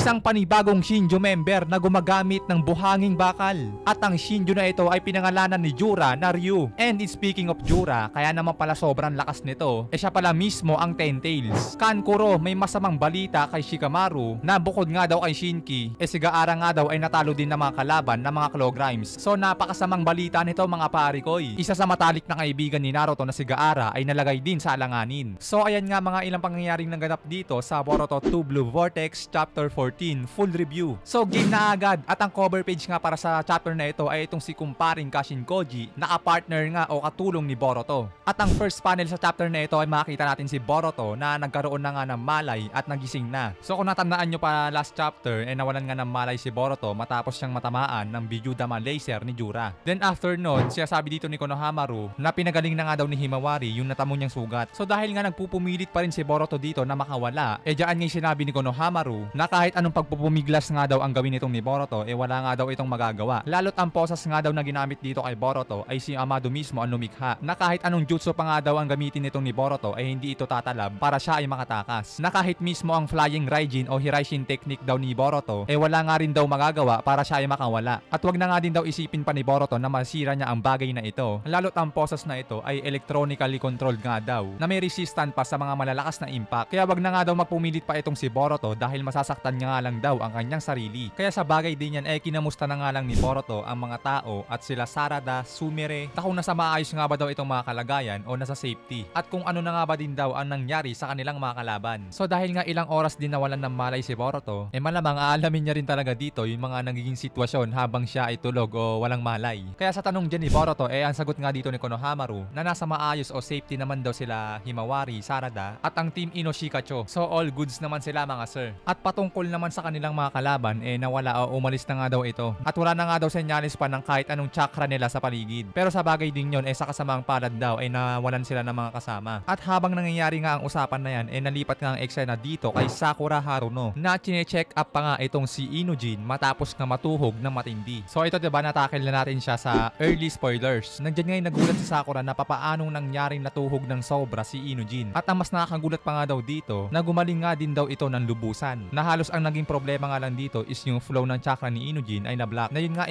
isang panibagong Shinju member na gumagamit ng buhanging bakal. At ang Shinju na ito ay pinangalanan ni Jura na Ryu. And speaking of Jura, kaya naman pala sobrang lakas nito, siya pala mismo ang Ten Tails. Kankuro, may masamang balita kay Shikamaru na bukod nga daw kay Shinki, si Gaara nga daw ay natalo din ng mga kalaban ng mga Claw Grimes. So napakasamang balita nito mga parikoy. Isa sa matalik na kaibigan ni Naruto na si Gaara ay nalagay din sa alanganin. So ayan nga mga ilang pangyayaring naganap dito sa Boruto 2 Blue Vortex Chapter 14 full review. So game na agad at ang cover page nga para sa chapter na ito ay itong si kumparing Kashin Koji, naka-partner nga o katulong ni Boruto. At ang first panel sa chapter na ito ay makita natin si Boruto na nagkaroon na nga ng malay at nagising na. So kung natandaan nyo pa last chapter nawalan nga ng malay si Boruto matapos siyang matamaan ng Biyudama laser ni Jura. Then after nun, siya sabi dito ni Konohamaru na pinagaling na nga daw ni Himawari yung natamo niyang sugat. So dahil nga nagpupumilit pa rin si Boruto dito na makawala, diyan nga sinabi ni Konohamaru na kahit anong pagpupumiglas nga daw ang gawin nitong ni Boruto wala nga daw itong magagawa. Lalo't ang posas nga daw na ginamit dito kay Boruto ay si Amado mismo ang lumikha, na kahit anong jutsu pa nga daw ang gamitin nitong ni Boruto ay hindi ito tatalab para siya ay makatakas. Na kahit mismo ang Flying Raijin o Hiraishin technique daw ni Boruto wala nga rin daw magagawa para siya ay makawala. At wag na nga din daw isipin pa ni Boruto na masira niya ang bagay na ito. Lalo't ang posas na ito ay electronically controlled nga daw na may resistant pa sa mga malalakas na impact. Kaya wag na nga daw magpumilit pa itong si Boruto dahil masasaktan nga lang daw ang kanyang sarili. Kaya sa bagay din yan kinamusta na nga lang ni Boruto ang mga tao at sila Sarada, Sumire, na kung nasa maayos nga ba daw itong mga kalagayan o nasa safety. At kung ano na nga ba din daw ang nangyari sa kanilang mga kalaban. So dahil nga ilang oras din nawalan ng malay si Boruto, malamang aalamin niya rin talaga dito yung mga nagiging sitwasyon habang siya ay tulog o walang malay. Kaya sa tanong dyan ni Boruto, ang sagot nga dito ni Konohamaru na nasa maayos o safety naman daw sila Himawari, Sarada at ang Team Inoshikacho. So all goods naman sila mga sir. At patungkol naman sa kanilang mga kalaban nawala o umalis na nga daw ito. At wala na nga daw senyalis pa ng kahit anong chakra nila sa paligid. Pero sa bagay din yun sa kasamang palad daw nawalan sila ng mga kasama. At habang nangyayari nga ang usapan na yan nalipat nga ang eksena dito kay Sakura Haruno na chine-check up pa nga itong si Inujin matapos nga matuhog ng matindi. So ito diba natakil na natin siya sa early spoilers. Nandiyan ngayon nagulat si Sakura na papaanong nangyaring natuhog ng sobra si Inujin. At ang mas nakakagulat pa nga daw dito na gumaling nga din daw ito ng lubusan. Na halos ang naging problema nga lang dito is yung flow ng chakra ni Inujin ay na-block. Na yun nga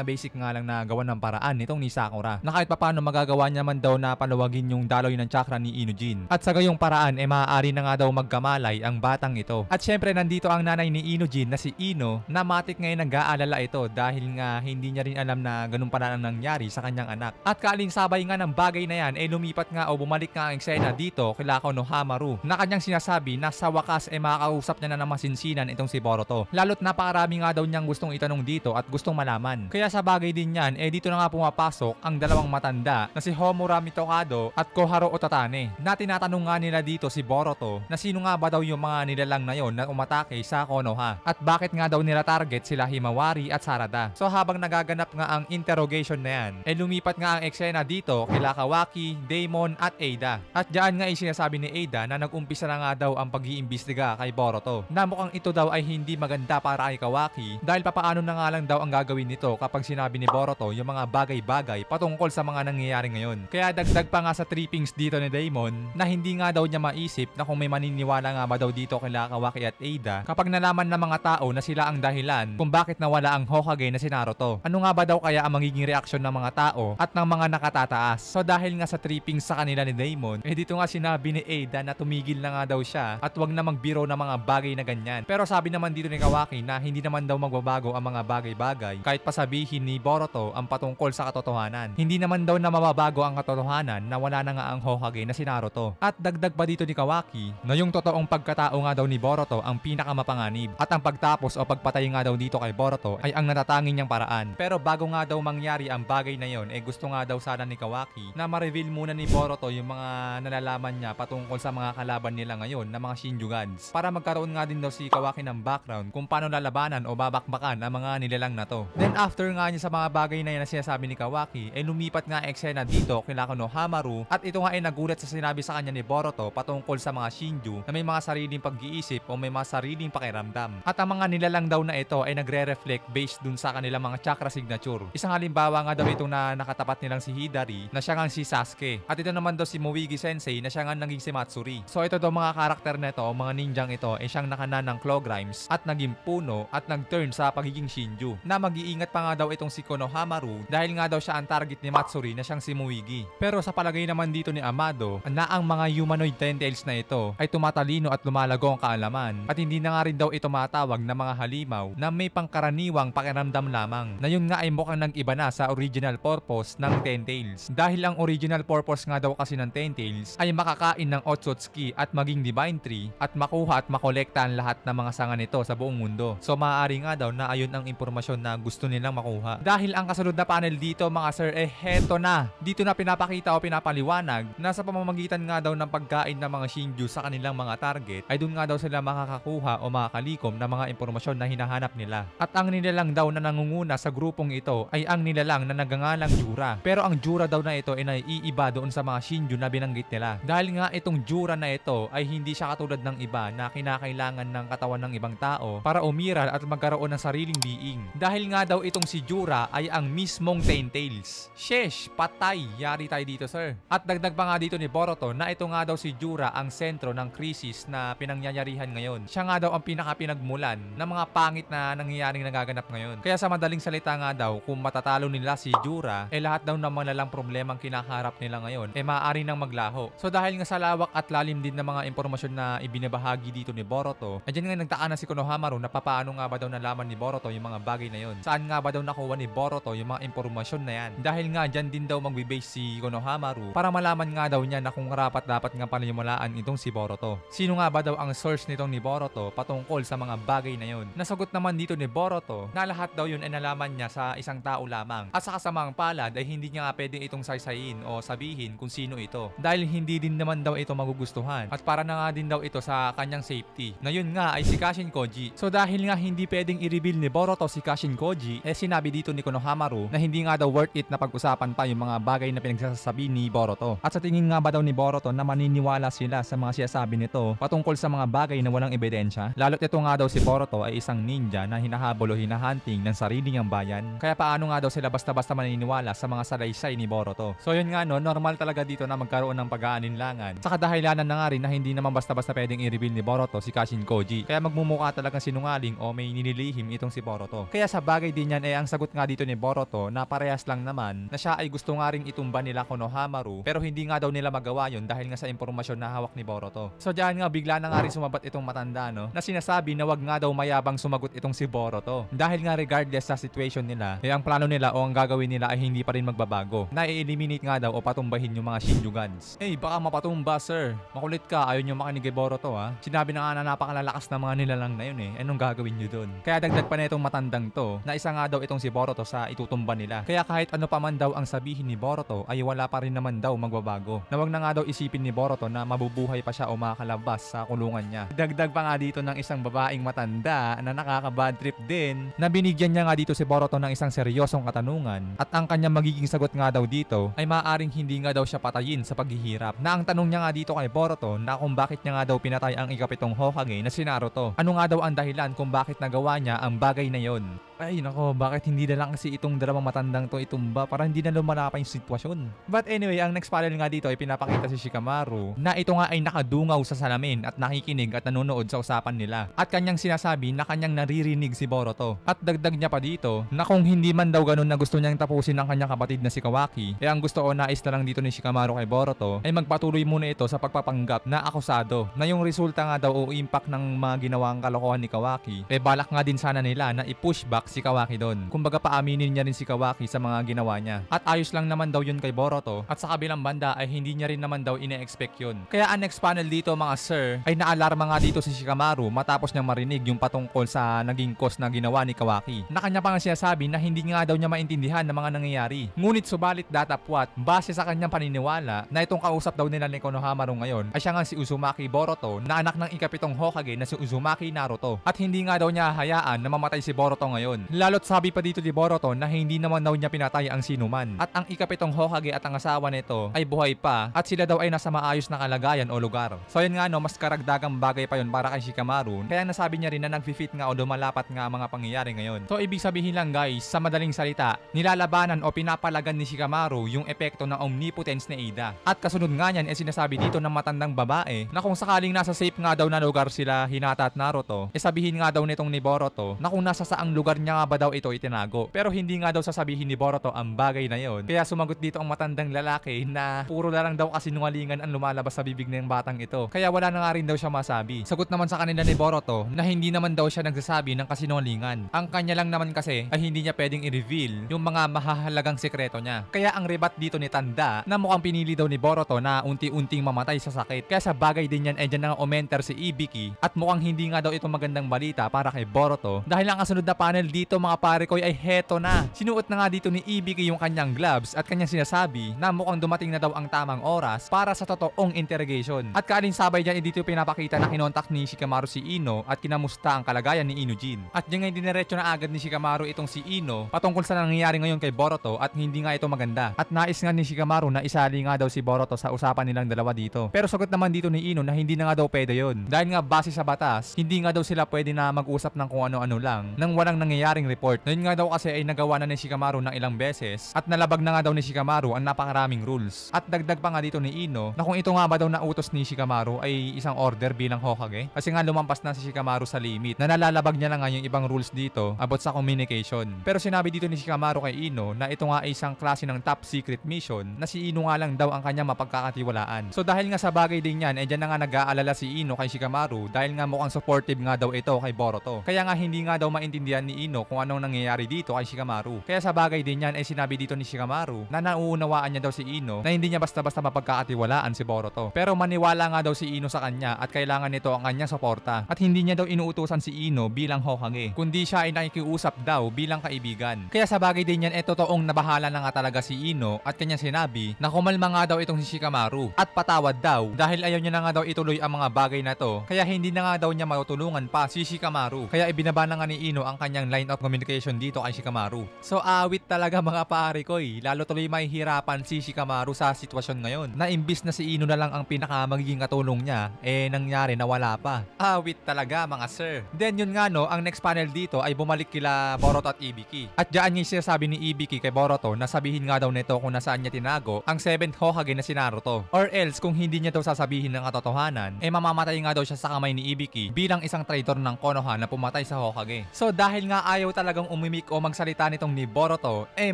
basic nga lang na gawa ng paraan nitong ni Sakura. Na kahit papaano magagawa niya man daw na paluwagin yung daloy ng chakra ni Inujin. At sa gayong paraan maaari na nga daw magkamalay ang batang ito. At syempre nandito ang nanay ni Inujin na si Ino na matik ngayon nag-aalala ito dahil nga hindi niya rin alam na ganun pala ang nangyari sa kanyang anak. At kaling sabay nga ng bagay na yan lumipat nga o bumalik nga ang eksena dito kila Konohamaru na kanyang sinasabi na sa wakas makakausap niya na ng masinsinan itong si Boruto. Lalo't napakarami nga daw niyang gustong itanong dito at gustong malaman. Kaya sa bagay din yan dito na nga pumapasok ang dalawang matanda na si Homura Mitokado at Koharu Otatane na tinatanong nga nila dito si Boruto na sino nga ba daw yung mga nilalang na yon na umatake sa Konoha at bakit nga daw nila target sila Himawari at Sarada. So habang nagaganap nga ang interrogation na yan lumipat nga ang eksena dito kila Kawaki, Daemon at Ada. At diyan nga sinasabi ni Ada na nag-umpisa na nga daw ang pag-iimbestiga kay Boruto na mukhang ito daw ay hindi maganda para kay Kawaki dahil papaano na nga lang daw ang gagawin nito kapag sinabi ni Boruto yung mga bagay-bagay patungkol sa mga nangyayari ngayon. Kaya dagdag pa nga sa trippings dito ni Daemon na hindi nga daw niya maisip na kung may maniniwala nga ba daw dito kila Kawaki at Ada kapag nalaman ng mga tao na sila ang dahilan kung bakit nawala ang Hokage na si Naruto. Ano nga ba daw kaya ang magiging reaksyon ng mga tao at ng mga nakatataas? So dahil nga sa trippings sa kanila ni Daemon, dito nga sinabi ni Ada na tumigil na nga daw siya at wag na magbiro ng mga bagay na ganyan. Pero sabi naman dito ni Kawaki na hindi naman daw magbabago ang mga bagay-bagay kahit pasabihin ni Boruto ang patungkol sa katotohanan. Hindi naman daw na mababago ang katotohanan na wala na nga ang Hokage na si Naruto. At dagdag pa dito ni Kawaki na yung totoong pagkatao nga daw ni Boruto ang pinakamapanganib at ang pagtapos o pagpatay nga daw dito kay Boruto ay ang natatanging niyang paraan. Pero bago nga daw mangyari ang bagay na yon gusto nga daw sana ni Kawaki na ma-reveal muna ni Boruto yung mga nalalaman niya patungkol sa mga kalaban nila ngayon na mga Shinjugans para magkaroon nga din daw si Kawaki ng background kung paano lalabanan o babakbakan ang mga nilalang na to. Then after nga niya sa mga bagay na yan na sinasabi ni Kawaki lumipat nga eksena dito kila Konohamaru at ito nga nagulat sa sinabi sa kanya ni Boruto patungkol sa mga Shinju na may mga sariling pag-iisip o may mga sariling pakiramdam. At ang mga nilalang daw na ito ay nagre-reflect based dun sa kanilang mga chakra signature. Isang halimbawa nga daw itong na nakatapat nilang si Hidari na siya nga si Sasuke. At ito naman daw si Muigi Sensei na siya nga naging si Matsuri. So ito daw mga karakter na ito, mga ninjang ito, siyang nakanan ng Claw crimes at naging puno at nag-turn sa pagiging Shinju. Na mag-iingat pa nga daw itong si Konohamaru dahil nga daw siya ang target ni Matsuri na siyang si Muigi. Pero sa palagay naman dito ni Amado na ang mga humanoid Ten-Tails na ito ay tumatalino at lumalago ang kaalaman at hindi na nga rin daw ito matawag na mga halimaw na may pangkaraniwang pakiramdam lamang, na yun nga ay mukhang nag-iba na sa original purpose ng Ten-Tails. Dahil ang original purpose nga daw kasi ng Ten-Tails ay makakain ng Otsutsuki at maging Divine Tree at makuha at makolekta ang lahat ng mga sanga nito sa buong mundo. So maaari nga daw na ayun ang impormasyon na gusto nilang makuha. Dahil ang kasunod na panel dito mga sir heto na. Dito na pinapakita o pinapaliwanag na sa pamamagitan nga daw ng pagkain ng mga Shinju sa kanilang mga target ay doon nga daw sila makakakuha o makakalikom ng mga impormasyon na hinahanap nila. At ang nilalang daw na nangunguna sa grupong ito ay ang nilalang na nagangalang Jura. Pero ang Jura daw na ito ay naiiba doon sa mga Shinju na binanggit nila. Dahil nga itong Jura na ito ay hindi siya katulad ng iba na kinakailangan ng katawan ng ibang tao para umiral at magkaroon ng sariling being. Dahil nga daw itong si Jura ay ang mismong Ten-Tails. Sheesh, patay. Yari tayo dito sir. At dagdag pa nga dito ni Boruto na ito nga daw si Jura ang sentro ng krisis na pinangyayarihan ngayon. Siya nga daw ang pinakapinagmulan ng mga pangit na nangyayaring nagaganap ngayon. Kaya sa madaling salita nga daw, kung matatalo nila si Jura, lahat daw ng malalang problemang kinakaharap nila ngayon maaari nang maglaho. So dahil nga sa lawak at lalim din ng mga impormasyon na ibinabahagi dito ni Boruto, dyan nga nagtaan na si Konohamaru na papaano nga ba daw nalaman ni Boruto yung mga bagay na yon. Saan nga ba daw nakuha ni Boruto yung mga impormasyon na yan. Dahil nga dyan din daw magbe-base si Konohamaru para malaman nga daw niya na kung dapat nga panimulaan itong si Boruto. Sino nga ba daw ang source nitong ni Boruto patungkol sa mga bagay na yon. Nasagot naman dito ni Boruto na lahat daw yun ay nalaman niya sa isang tao lamang. At sa kasamang palad ay hindi niya nga pwedeng itong saysayin o sabihin kung sino ito. Dahil hindi din naman daw ito magugustuhan. At para na nga din daw ito sa kanyang safety. Na yun nga ay si Kashin Koji. So dahil nga hindi pwedeng i-reveal ni Boruto si Kashin Koji, sinabi dito ni Konohamaru na hindi nga daw worth it na pag-usapan pa yung mga bagay na pinagsasabi ni Boruto. At sa tingin nga ba daw ni Boruto na maniniwala sila sa mga sinasabi nito patungkol sa mga bagay na walang ebidensya? Lalo't ito nga daw si Boruto ay isang ninja na hinahabol o hinahunting ng sarili niyang bayan. Kaya paano nga daw sila basta-basta maniniwala sa mga salaysay ni Boruto? So yun nga no, normal talaga dito na magkaroon ng pag-aaninlangan. Sa kadahilanan na nga rin na hindi naman basta-basta pwedeng i-reveal ni Boruto si Kashin Koji. Kaya magmumukha talagang sinungaling o may nililihim itong si Boruto. Kaya sa bagay din yan ang sagot nga dito ni Boruto na parehas lang naman na siya ay gusto nga ring itumba nila Konohamaru pero hindi nga daw nila magawa yun dahil nga sa impormasyon na hawak ni Boruto. So diyan nga bigla na nga rin sumabat itong matanda no na sinasabi na wag nga daw mayabang sumagot itong si Boruto. Dahil nga regardless sa situation nila, ang plano nila o ang gagawin nila ay hindi pa rin magbabago. Na i-eliminate nga daw o patumbahin yung mga Shinjugans. Baka mapatumba sir. Makulit ka, ayaw nyo makinig kay Boruto ha. Sinabi na nga na napakalalakas na mga nilalang na yun Anong gagawin nyo dun? Kaya dagdag pa na itong matandang to na isa nga daw itong si Boruto sa itutumba nila. Kaya kahit ano pa man daw ang sabihin ni Boruto ay wala pa rin naman daw magbabago. Na wag na nga daw isipin ni Boruto na mabubuhay pa siya o makakalabas sa kulungan niya. Dagdag pa nga dito ng isang babaeng matanda na nakaka-bad trip din na binigyan niya nga dito si Boruto ng isang seryosong katanungan at ang kanyang magiging sagot nga daw dito ay maaaring hindi nga daw siya patayin sa paghihirap. Na ang tanong niya nga dito kay Boruto na kung bakit niya nga daw pinatay ang ikapitong Hokage na si Naruto. Ano nga daw ang dahilan kung bakit nagawa niya ang bagay na yon? Ay nako, bakit hindi na lang kasi itong dalawang matandang to itumba para hindi na lumala pa yung sitwasyon. But anyway, ang next panel nga dito ay pinapakita si Shikamaru na ito nga ay nakadungaw sa salamin at nakikinig at nanonood sa usapan nila. At kanyang sinasabi na kanyang naririnig si Boruto. At dagdag niya pa dito na kung hindi man daw ganun na gusto niyang tapusin ang kanyang kapatid na si Kawaki, ang gusto o nais na lang dito ni Shikamaru kay Boruto ay magpatuloy muna ito sa pagpapanggap na akusado na yung resulta nga daw o impact ng mga ginawang kalokohan ni Kawaki balak nga din sana nila na i-push back si Kawaki doon. Kumbaga paaminin niya rin si Kawaki sa mga ginawa niya. At ayos lang naman daw yun kay Boruto at sa kabilang banda ay hindi niya rin naman daw ine-expect yun. Kaya ang next panel dito mga sir ay naalarma nga dito si Shikamaru matapos niyang marinig yung patungkol sa naging cause na ginawa ni Kawaki. Na kanya pa nga sinasabi na hindi nga daw niya maintindihan ng mga nangyayari. Ngunit subalit datapwat base sa kanyang paniniwala na itong kausap daw nila ni Konohamaru ngayon ay siya nga si Uzumaki Boruto na anak ng ikapitong Hokage na si Uzumaki Naruto. At hindi nga daw niya hayaan na mamatay si Boruto ngayon. ngayon. Lalo't sabi pa dito ni Boruto na hindi naman daw niya pinatay ang sinuman. At ang ikapitong Hokage at ang asawa nito ay buhay pa at sila daw ay nasa maayos na kalagayan o lugar. So yun nga no, mas karagdagang bagay pa yun para kay Shikamaru. Kaya nasabi niya rin na nag-fit nga o lumalapat nga ang mga pangyayari ngayon. So ibig sabihin lang guys, sa madaling salita, nilalabanan o pinapalagan ni Shikamaru yung epekto ng omnipotence ni Iida. At kasunod nga niyan sinasabi dito ng matandang babae na kung sakaling nasa safe nga daw na lugar sila Hinata at Naruto, sabihin nga daw nitong ni Boruto na kung nasa saang lugar niya nga ba daw ito itinago. Pero hindi nga daw sasabihin ni Boruto ang bagay na yon. Kaya sumagot dito ang matandang lalaki na puro na lang daw kasinungalingan ang lumalabas sa bibig ng batang ito. Kaya wala na nga rin daw siya masabi. Sagot naman sa kanila ni Boruto na hindi naman daw siya nagsasabi ng kasinungalingan. Ang kanya lang naman kasi ay hindi niya pwedeng i-reveal yung mga mahahalagang sekreto niya. Kaya ang rebat dito ni Tanda na mukhang pinili daw ni Boruto na unti-unting mamatay sa sakit. Kaya sa bagay din yan ay dyan na umenter si Ibiki at mukhang hindi nga daw ito magandang balita para kay Boruto dahil ang kasunod na panel dito mga pare ko ay heto na. Sinuot na nga dito ni Ibiki yung kanyang gloves at kanyang sinasabi na mukhang dumating na daw ang tamang oras para sa totoong interrogation. At kaalinsabay dyan dito pinapakita na kinontak ni Shikamaru si Ino at kinamusta ang kalagayan ni Inujin. At dyan nga diniretso na agad ni Shikamaru itong si Ino patungkol sa nangyayari ngayon kay Boruto at hindi nga ito maganda. At nais nga ni Shikamaru na isali nga daw si Boruto sa usapan nilang dalawa dito. Pero sagot naman dito ni Ino na hindi na nga daw pwede yun. Dahil nga base sa batas, hindi nga daw sila pwede na mag-usap ng kung ano-ano lang nang walang nangyayaring report. Yun nga daw kasi ay nagawa na ni Shikamaru ng ilang beses at nalabag na nga daw ni Shikamaru ang napakaraming rules. At dagdag pa nga dito ni Ino na kung ito nga ba daw na utos ni Shikamaru ay isang order bilang Hokage. Kasi nga lumampas na si Shikamaru sa limit na nalalabag niya na nga yung ibang rules dito about sa communication. Pero sinabi dito ni Shikamaru kay Ino na ito nga ay isang klase ng top secret mission na si Ino nga lang daw ang kanya mapagkakatiwalaan. So dahil nga sa bagay din yan, dyan na nga nag-aalala si Ino kay Shikamaru dahil nga mukhang supportive nga daw ito kay Boruto. Kaya nga hindi nga daw maintindihan ni Ino kung anong nangyayari dito kay Shikamaru. Kaya sa bagay din yan sinabi dito ni Shikamaru na nauunawaan niya daw si Ino na hindi niya basta-basta mapagkakatiwalaan si Boruto. Pero maniwala nga daw si Ino sa kanya at kailangan nito ang kanyang suporta. At hindi niya daw inuutusan si Ino bilang Hokage, kundi siya ay nakikiusap daw bilang kaibigan. Kaya sa bagay din yan totoong nabahala na nga talaga si Ino at kanya sinabi na kumalma nga daw itong si Shikamaru at patawad daw dahil ayaw niya na nga daw ituloy ang mga bagay na to. Kaya hindi na nga daw niya matutulungan pa si Shikamaru. Kaya ibinaba na nga ni Ino ang kanyang line of communication dito kay Shikamaru. So awit talaga mga pare ko lalo tuloy mahihirapan si Shikamaru sa sitwasyon ngayon na imbis na si Ino na lang ang pinaka magiging katulong niya nangyari na wala pa. Awit talaga mga sir. Then yun nga no, ang next panel dito ay bumalik kila Boruto at Ibiki. At diyan niya sinasabi ni Ibiki kay Boruto na sabihin nga daw nito kung nasaan niya tinago ang 7th Hokage na si Naruto. Or else kung hindi niya daw sasabihin ng katotohanan, mamamatay nga daw siya sa kamay ni Ibiki bilang isang traitor ng Konoha na pumatay sa Hokage. So dahil nga ayaw talagang umimik o magsalita nitong ni Boruto,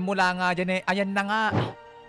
mula nga dyan ayan na nga.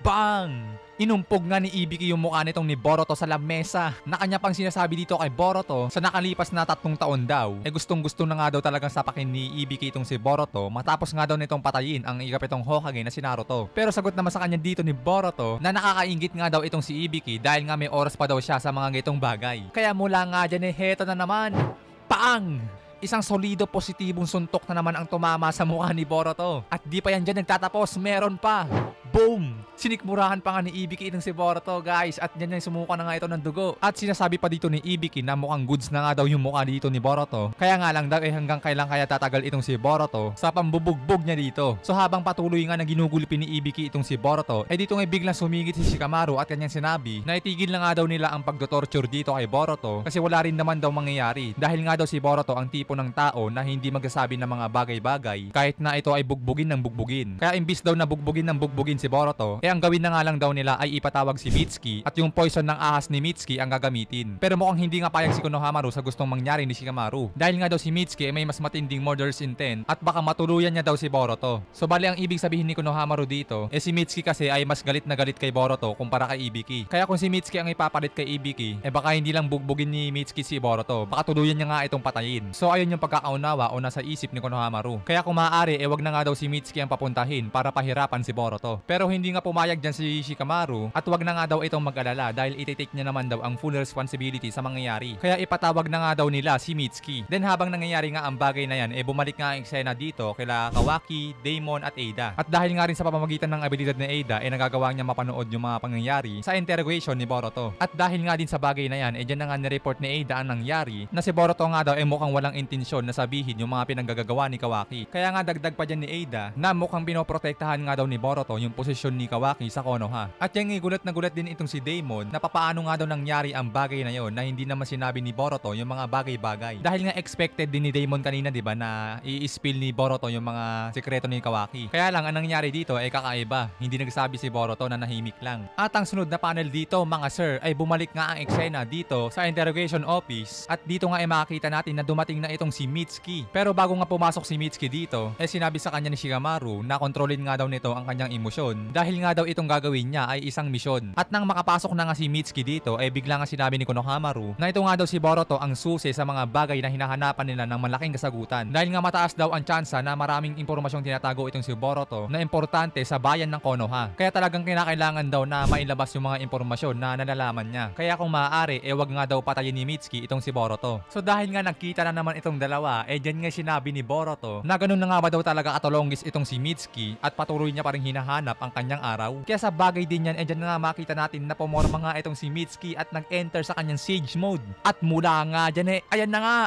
Bang! Inumpog nga ni Ibiki yung mukha nitong ni Boruto sa lamesa na kanya pang sinasabi dito kay Boruto sa nakalipas na 3 taon daw gustong-gusto na nga daw talagang sapakin ni Ibiki itong si Boruto matapos nga daw nitong patayin ang ikapitong Hokage na si Naruto. Pero sagot naman sa kanya dito ni Boruto na nakakaingit nga daw itong si Ibiki dahil nga may oras pa daw siya sa mga gitong bagay. Kaya mula nga dyan heto na naman. Pang! Isang solido positibong suntok na naman ang tumama sa mukha ni Boruto. At di pa yan dyan nagtatapos, meron pa. Boom! Sinikmurahan pa nga ni Ibiki itong si Boruto guys at dyan yung sumuka na nga ito ng dugo. At sinasabi pa dito ni Ibiki na mukhang goods na nga daw yung mukha dito ni Boruto. Kaya nga lang daw hanggang kailan kaya tatagal itong si Boruto sa pambubugbog niya dito. So habang patuloy nga na ginugulpi ni Ibiki itong si Boruto, dito nga biglang sumigit si Shikamaru at kanyang sinabi na itigil na nga daw nila ang pagtotorture dito kay Boruto kasi wala rin naman daw mangyayari. Dahil nga daw si Boruto ang tipo ng tao na hindi magsasabi ng mga bagay-bagay kahit na ito ay bugbugin ng bugbugin. Kaya imbis daw na bugbugin ng bugbugin si Boruto, ang gawin na nga lang daw nila ay ipatawag si Mitsuki at yung poison ng ahas ni Mitsuki ang gagamitin. Pero mukhang hindi nga payag si Konohamaru sa gustong mangyari ni Shikamaru. Dahil nga daw si Mitsuki may mas matinding murderous intent at baka matuluyan niya daw si Boruto. So bali ang ibig sabihin ni Konohamaru dito, si Mitsuki kasi ay mas galit na galit kay Boruto kumpara kay Ibiki. Kaya kung si Mitsuki ang ipapalit kay Ibiki, baka hindi lang bugbugin ni Mitsuki si Boruto, baka tuluyan niya nga itong patayin. So ayun yung pagkakaunawa o nasa isip ni Konohamaru. Kaya kung maaari, wag na nga daw si Mitsuki ang papuntahin para pahirapan si Boruto. Pero hindi nga pumayag dyan si Shikamaru at wag na nga daw itong mag-alala dahil ititake niya naman daw ang full responsibility sa mangyayari. Kaya ipatawag na nga daw nila si Mitsuki. Then habang nangyayari nga ang bagay na yan, bumalik nga ang eksena dito kila Kawaki, Daemon at Ada. At dahil nga rin sa pamamagitan ng abilidad ni Ada, nagagawa niya mapanood yung mga pangyayari sa interrogation ni Boruto. At dahil nga din sa bagay na yan, dyan na nga nireport ni Ada ang nangyari na si Boruto nga daw mukhang walang intensyon na sabihin yung mga pinanggagawa ni Kawaki. Kaya nga dagdag pa dyan ni Ada na mukhang pinoprotektahan nga daw ni Boruto yung posisyon ni Kawaki sa Konoha. At yung gulat na gulat din itong si Daemon na papaano nga daw nangyari ang bagay na yon na hindi naman sinabi ni Boruto yung mga bagay-bagay. Dahil nga expected din ni Daemon kanina, di ba, na i-spill ni Boruto yung mga sekreto ni Kawaki. Kaya lang ang nangyari dito ay kakaiba. Hindi nagsabi si Boruto na nahimik lang. At ang sunod na panel dito, mga sir, ay bumalik nga ang eksena dito sa interrogation office. At dito nga ay makikita natin na dumating na itong si Mitsuki. Pero bago nga pumasok si Mitsuki dito, sinabi sa kanya ni Shikamaru na kontrolin nga daw nito ang kanyang emosyon. Dahil nga daw itong gagawin niya ay isang misyon. At nang makapasok na nga si Mitsuki dito, bigla nga sinabi ni Konohamaru na ito nga daw si Boruto ang susi sa mga bagay na hinahanapan nila ng malaking kasagutan. Dahil nga mataas daw ang tsansa na maraming impormasyong tinatago itong si Boruto na importante sa bayan ng Konoha. Kaya talagang kinakailangan daw na mailabas yung mga impormasyon na nalalaman niya. Kaya kung maaari, wag nga daw patayin ni Mitsuki itong si Boruto. So dahil nga nagkita na naman itong dalawa, dyan nga sinabi ni Boruto na ganun na nga ba daw talaga katulongis itong si Mitsuki at patuloy niya pa rin hinahanap ang kanyang araw. Kaya sa bagay din yan, dyan nga makita natin na pumorma nga itong si Mitsuki at nag-enter sa kanyang siege mode. At mula nga dyan ayan na nga!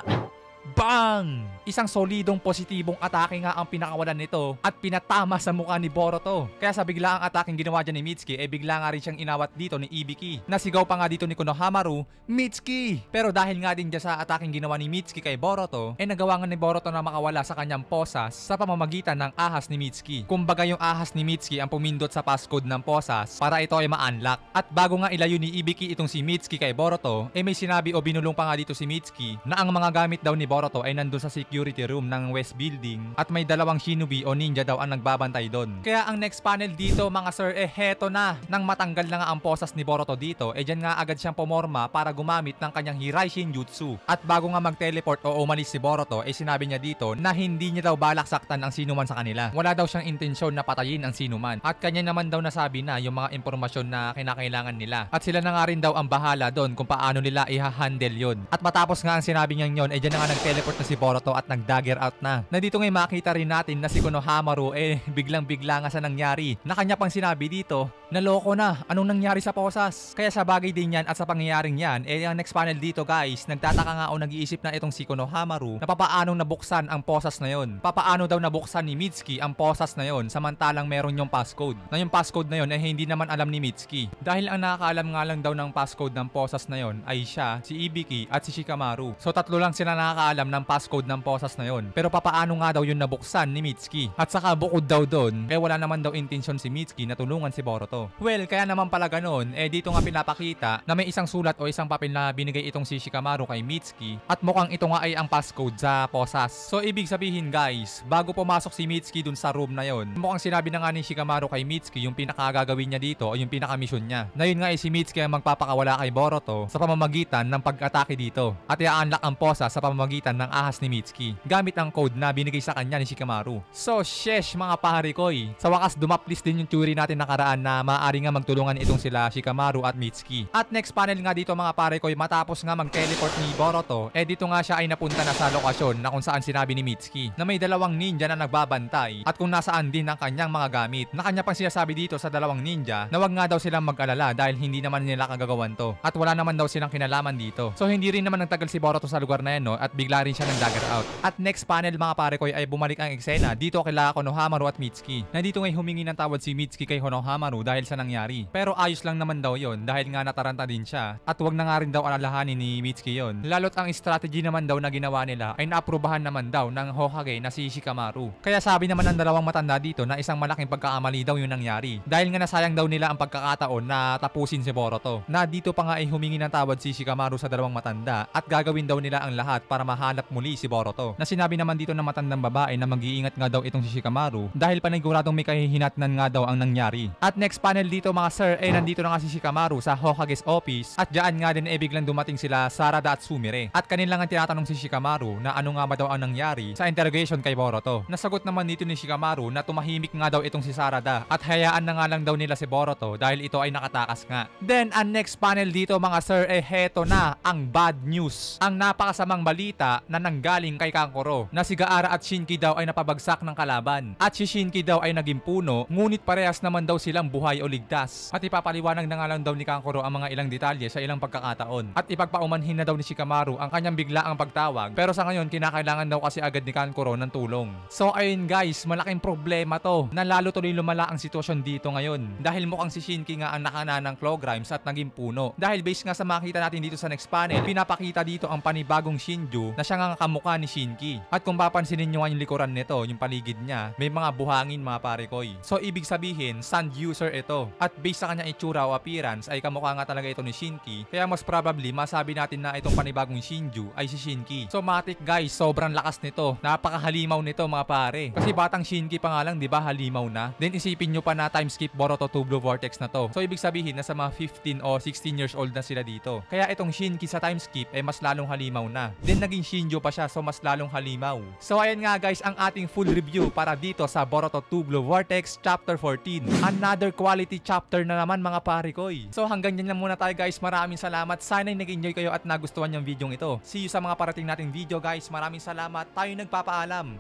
Bang! Isang solidong positibong atake nga ang pinakawalan nito at pinatama sa mukha ni Boruto. Kaya sa biglaang ataking ginawa dyan ni Mitsuki, bigla nga rin siyang inawat dito ni Ibiki. Nasigaw pa nga dito ni Konohamaru, Mitsuki! Pero dahil nga din dyan sa ataking ginawa ni Mitsuki kay Boruto, nagawa nga ni Boruto na makawala sa kanyang posas sa pamamagitan ng ahas ni Mitsuki. Kumbaga yung ahas ni Mitsuki ang pumindot sa passcode ng posas para ito ay ma-unlock. At bago nga ilayo ni Ibiki itong si Mitsuki kay Boruto, may sinabi o binulong pa nga dito si Mitsuki na ang mga gamit daw ni Boruto ay nandun sa security room ng West Building at may dalawang shinobi o ninja daw ang nagbabantay doon. Kaya ang next panel dito, mga sir, heto na. Nang matanggal na nga ang posas ni Boruto dito, dyan nga agad siyang pumorma para gumamit ng kanyang Hirai Shinjutsu. At bago nga mag-teleport o umalis si Boruto, sinabi niya dito na hindi niya daw balak saktan ang sinuman sa kanila. Wala daw siyang intensyon na patayin ang sinuman. At kanya naman daw nasabi na yung mga impormasyon na kinakailangan nila. At sila na nga rin daw ang bahala doon kung paano nila i-handle yon. At matapos nga ang sinabi niya yon, dyan na nga nag-teleport na si Boruto at nag-dagger out na. Nandito ngayon makita rin natin na si Konohamaru biglang-bigla nga sa nangyari. Na kanya pang sinabi dito, naloko na, anong nangyari sa posas? Kaya sa bagay din yan at sa pangyayaring yan, ang next panel dito guys, nagtataka nga o nag-iisip na itong si Konohamaru na papaanong nabuksan ang posas na yon. Papaano daw nabuksan ni Mitsuki ang posas na yon samantalang meron yung passcode. Na yung passcode na yon hindi naman alam ni Mitsuki. Dahil ang nakakaalam nga lang daw ng passcode ng posas na yon ay siya, si Ibiki at si Shikamaru. So tatlo lang sila nakakaalam ng passcode ng posas na yon. Pero papaano nga daw yun nabuksan ni Mitsuki? At saka bukod daw doon, wala naman daw intensyon si Mitsuki na tulungan si Boruto. Well, kaya naman pala ganun, dito nga pinapakita na may isang sulat o isang papel na binigay itong si Shikamaru kay Mitsuki at mukhang ito nga ay ang passcode sa posas. So ibig sabihin guys, bago pumasok si Mitsuki dun sa room na yon, mukhang sinabi na nga ni Shikamaru kay Mitsuki yung pinakagagawin niya dito o yung pinaka-mission niya. Na yun nga ay si Mitsuki ang magpapakawala kay Boruto sa pamamagitan ng pag-atake dito at i-unlock ang posas sa pamamagitan ng ahas ni Mitsuki gamit ang code na binigay sa kanya ni Shikamaru. So sheesh mga paharikoy, sa wakas dumaplis din yung theory natin nakaraan na maaari nga magtulungan itong sila Shikamaru at Mitsuki. At next panel nga dito mga paharikoy, matapos nga mag-teleport ni Boruto, dito nga siya ay napunta na sa lokasyon na kung saan sinabi ni Mitsuki na may dalawang ninja na nagbabantay at kung nasaan din ang kanyang mga gamit. Na kanya pang sinasabi dito sa dalawang ninja na wag nga daw silang mag-alala dahil hindi naman nila kagagawan to at wala naman daw silang kinalaman dito. So hindi rin naman nagtagal si Boruto sa lugar na yan at bigla rin siya ng dagger out. At next panel mga parekoy ay bumalik ang eksena dito kila Konohamaru at Mitsuki. Nandito ngay humingi ng tawad si Mitsuki kay Konohamaru dahil sa nangyari. Pero ayos lang naman daw yon dahil nga nataranta din siya at wag na nga rin daw alalahanin ni Mitsuki yon. Lalot ang strategy naman daw na ginawa nila ay naaprubahan naman daw ng Hokage na si Shikamaru. Kaya sabi naman ng dalawang matanda dito na isang malaking pagkakamali daw yung nangyari dahil nga nasayang daw nila ang pagkakataon na tapusin si Boruto. Na dito pa nga ay humingi ng tawad si Shikamaru sa dalawang matanda at gagawin daw nila ang lahat para mahanap muli si Boruto. Na sinabi naman dito ng matandang babae na mag-iingat nga daw itong si Shikamaru dahil paniguradong may kahihinatnan nga daw ang nangyari. At next panel dito mga sir, nandito na nga si Shikamaru sa Hokage's office at diyan nga din biglang dumating sila Sarada at Sumire. At kanila nga tinatanong si Shikamaru na ano nga ba daw ang nangyari sa interrogation kay Boruto. Nasagot naman dito ni Shikamaru na tumahimik nga daw itong si Sarada at hayaan na nga lang daw nila si Boruto dahil ito ay nakatakas nga. Then ang next panel dito mga sir, heto na ang bad news. Ang napakasamang balita na nanggaling kay Kankuro na si Gaara at Shinki daw ay napabagsak ng kalaban. At si Shinki daw ay naging puno, ngunit parehas naman daw silang buhay o ligtas. At ipapaliwanag na nga lang daw ni Kankuro ang mga ilang detalye sa ilang pagkakataon. At ipagpaumanhin na daw ni Shikamaru ang kanyang biglaang pagtawag. Pero sa ngayon, kinakailangan daw kasi agad ni Kankuro ng tulong. So ayun guys, malaking problema to na lalo tuloy lumala ang sitwasyon dito ngayon. Dahil mukhang si Shinki nga ang nakana ng Claw Grimes at naging puno. Dahil based nga sa makita natin dito sa next panel, pinapakita dito ang panibagong Shinju na siya nga kamukha ni Shinki. At kung papansinin nyo nga yung likuran nito, yung paligid niya, may mga buhangin mga parekoy. So ibig sabihin, sand user ito. At based sa kanyang itsura o appearance, ay kamukha nga talaga ito ni Shinki. Kaya mas probably, masabi natin na itong panibagong Shinju ay si Shinki. So matik guys, sobrang lakas nito. Napakahalimaw nito mga pare. Kasi batang Shinki pa nga lang, di ba, halimaw na. Then isipin nyo pa na time skip Boruto 2 Blue Vortex na to. So ibig sabihin, nasa mga 15 o 16 years old na sila dito. Kaya itong Shinki sa time skip ay mas lalong halimaw na. Then naging Shinju pa siya, so mas lalong halimaw. So ayan nga guys ang ating full review para dito sa Boruto 2 Blue Vortex Chapter 14. Another quality chapter na naman mga pare koy. So hanggang dyan lang muna tayo guys. Maraming salamat. Sana nag-enjoy kayo at nagustuhan yung video ito. See you sa mga parating nating video guys. Maraming salamat. Tayo nagpapaalam.